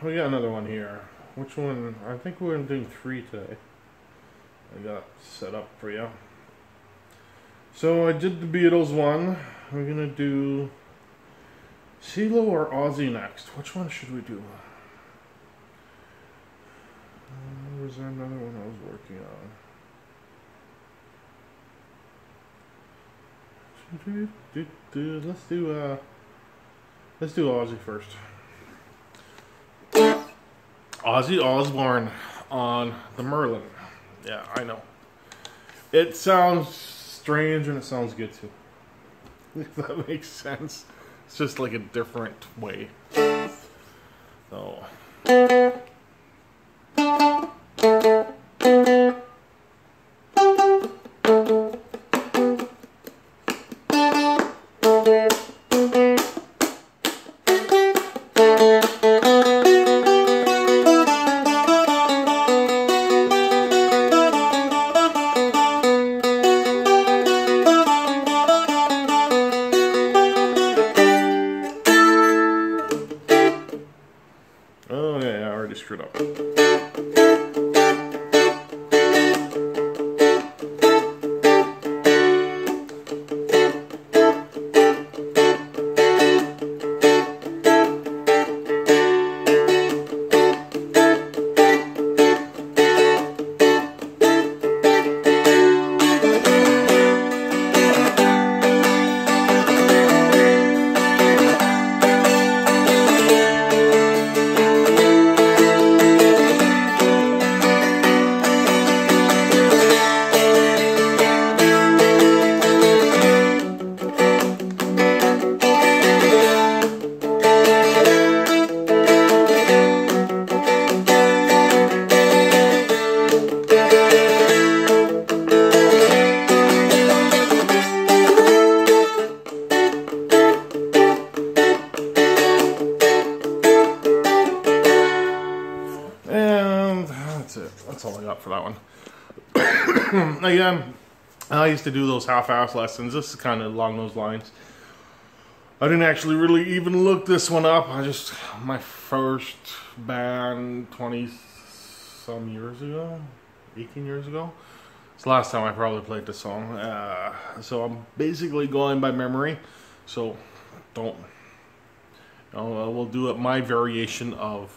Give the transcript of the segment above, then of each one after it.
we got another one here. Which one? I think we're doing 3 today. I got set up for you. So I did the Beatles one. We're gonna do CeeLo or Ozzy next. Which one should we do? Was there another one I was working on? Let's do Ozzy first. Ozzy Osbourne on the Merlin. Yeah, I know. It sounds strange and it sounds good too. If that makes sense. It's just like a different way. So. Oh yeah, I already screwed up. That's all I got for that one. Again, I used to do those half-ass lessons. This is kind of along those lines. I didn't actually really even look this one up. My first band 20-some years ago, 18 years ago. It's the last time I probably played this song. So I'm basically going by memory. So we'll do it my variation of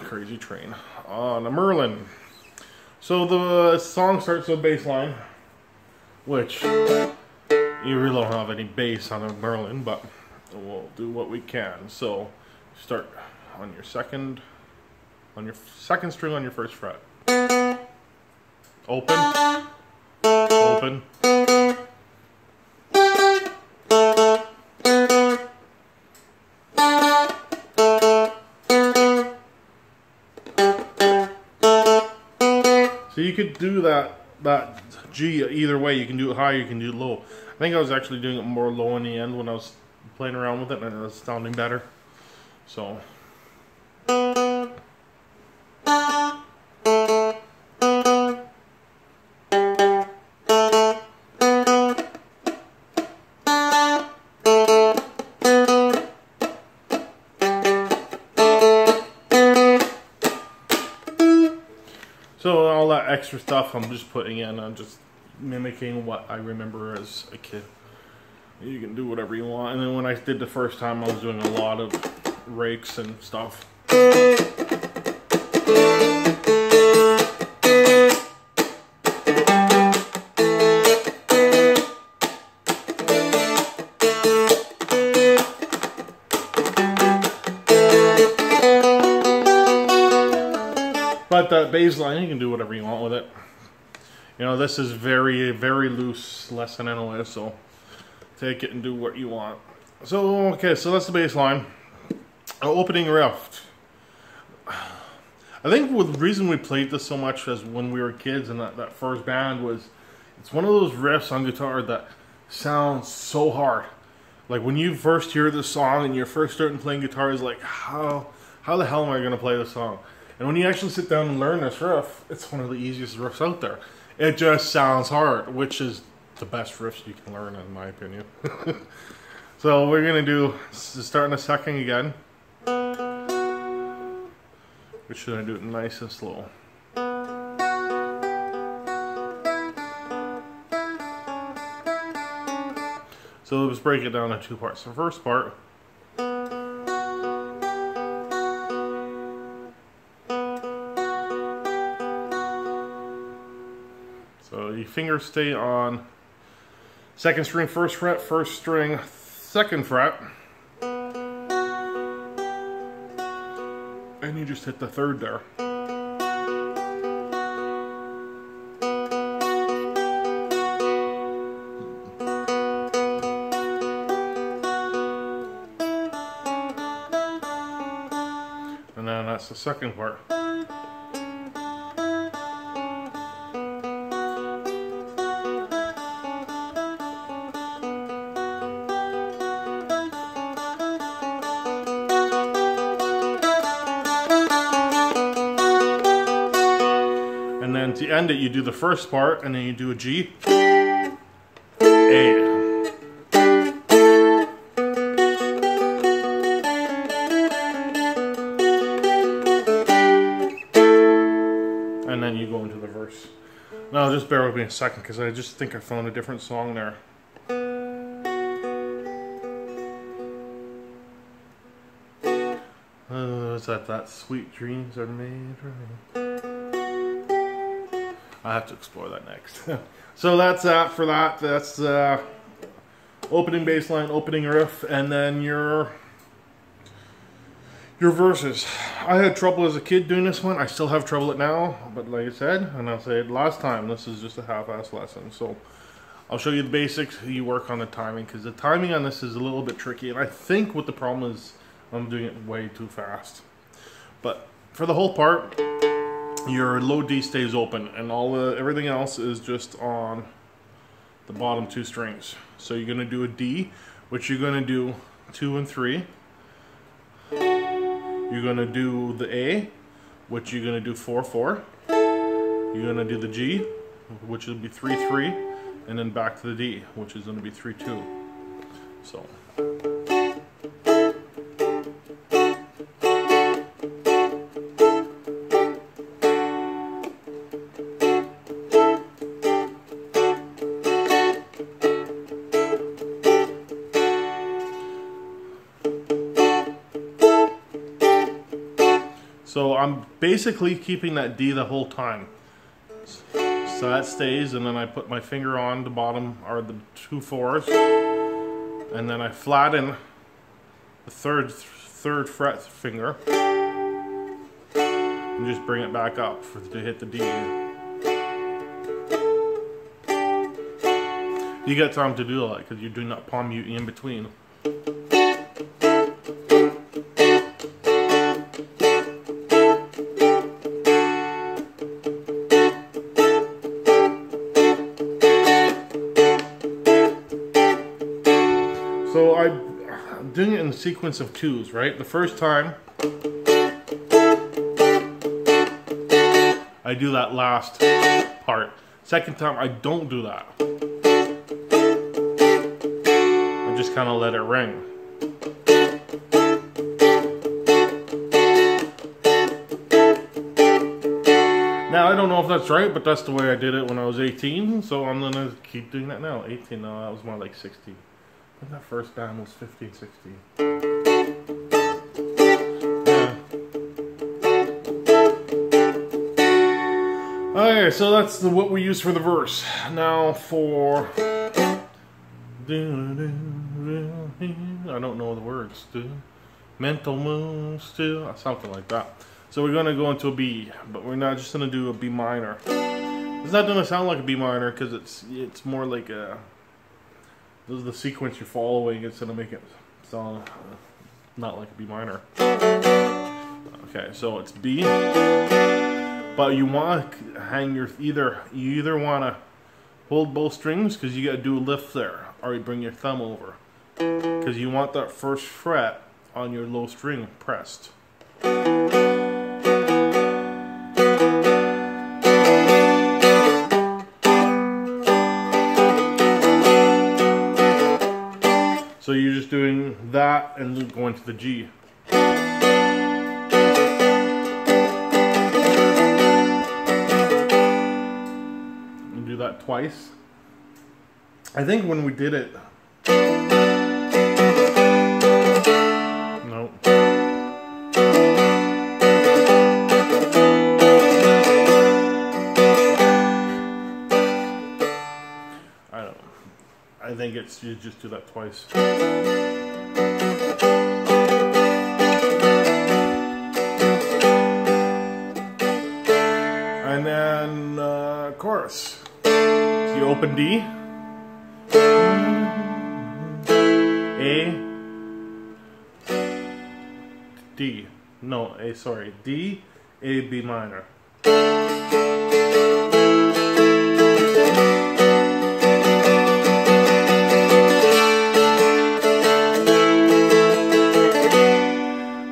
Crazy Train on a Merlin. So the song starts with bass line, which you really don't have any bass on a Merlin, but we'll do what we can. So start on your second string on your first fret. Open, open. So you could do that G either way. You can do it high, you can do it low. I think I was actually doing it more low in the end when I was playing around with it, and it was sounding better. So. So all that extra stuff I'm just putting in, I'm just mimicking what I remember as a kid. You can do whatever you want. And then when I did the first time, I was doing a lot of rakes and stuff. But that bass line, you can do whatever you want with it. You know, this is very, very loose lesson anyway, so take it and do what you want. So, okay, so that's the bass line. Opening riff. I think the reason we played this so much as when we were kids and that first band was, it's one of those riffs on guitar that sounds so hard. Like when you first hear this song and you're first starting playing guitar, is like, how the hell am I going to play this song? And when you actually sit down and learn this riff, it's one of the easiest riffs out there. It just sounds hard, which is the best riffs you can learn, in my opinion. So we're going to do, start in a second again. Or should I do it nice and slow? So let's break it down into two parts. The first part, so your fingers stay on second string, first fret, first string, second fret, and you just hit the third there. And then that's the second part. And then to end it, you do the first part, and then you do a G, A. And then you go into the verse. Now just bear with me a second, because I just think I found a different song there. Is that sweet dreams are made for me? I have to explore that next. So that's that for that. That's opening bass line, opening riff, and then your verses. I had trouble as a kid doing this one. I still have trouble it now, but like I said, and I'll say it last time, this is just a half-ass lesson. So I'll show you the basics. You work on the timing, because the timing on this is a little bit tricky, and I think what the problem is, I'm doing it way too fast. But for the whole part, your low D stays open, and everything else is just on the bottom two strings. So you're gonna do a D, which you're gonna do 2 and 3. You're gonna do the A, which you're gonna do 4/4. You're gonna do the G, which will be 3/3, and then back to the D, which is gonna be 3/2. So. So I'm basically keeping that D the whole time. So that stays, and then I put my finger on the bottom, or the 2 4s, and then I flatten the third fret finger, and just bring it back up to hit the D. You got time to do that, because you're doing that palm mute in between. So I'm doing it in a sequence of 2s, right? The first time, I do that last part. Second time, I don't do that. I just kind of let it ring. Now, I don't know if that's right, but that's the way I did it when I was 18, so I'm gonna keep doing that now. 18, no, that was more like 16. I think that first band was 15, 16. Yeah. Okay, so that's what we use for the verse. Now for... I don't know the words. Mental moves, something like that. So we're going to go into a B, but we're not just going to do a B minor. It's not going to sound like a B minor, because it's more like a... This is the sequence you're following. It's going to make it sound not like a B minor. Okay, so it's B, but you want to hang your you either want to hold both strings, because you got to do a lift there, or you bring your thumb over, because you want that first fret on your low string pressed. So you're just doing that and going to the G. twice. I think when we did it... No. I don't know. I think it's, you just do that twice. And then chorus. So you open D, A, D. No, A, sorry. D, A, B minor.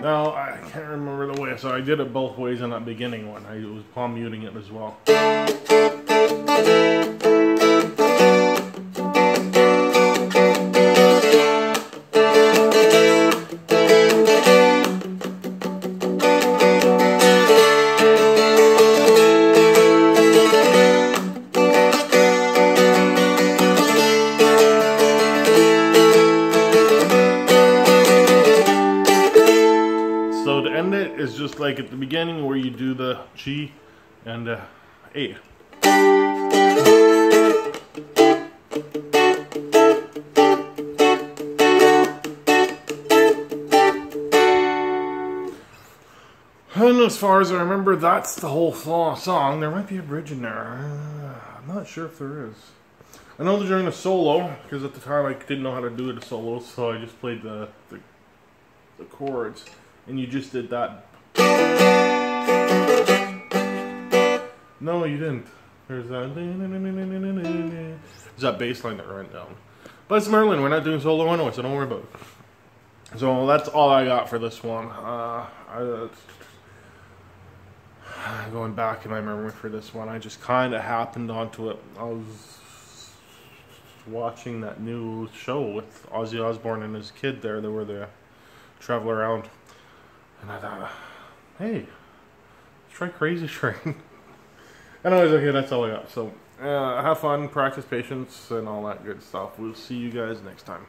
Now, I can't remember the way, so I did it both ways in that beginning one. I was palm muting it as well. So to end it is just like at the beginning where you do the G and A. And as far as I remember, that's the whole song. There might be a bridge in there. I'm not sure if there is. I know during the solo, because at the time I didn't know how to do the solo, so I just played the chords. And you just did that. No, you didn't. There's that. There's that bass line that ran down. But it's Merlin. We're not doing solo anyway, so don't worry about it. So that's all I got for this one. Going back in my memory for this one, I just kind of happened onto it. I was watching that new show with Ozzy Osbourne and his kid there. They were the travel around. And I thought, hey, let's try Crazy Train. Anyways, okay, that's all I got. So, have fun, practice patience, and all that good stuff. We'll see you guys next time.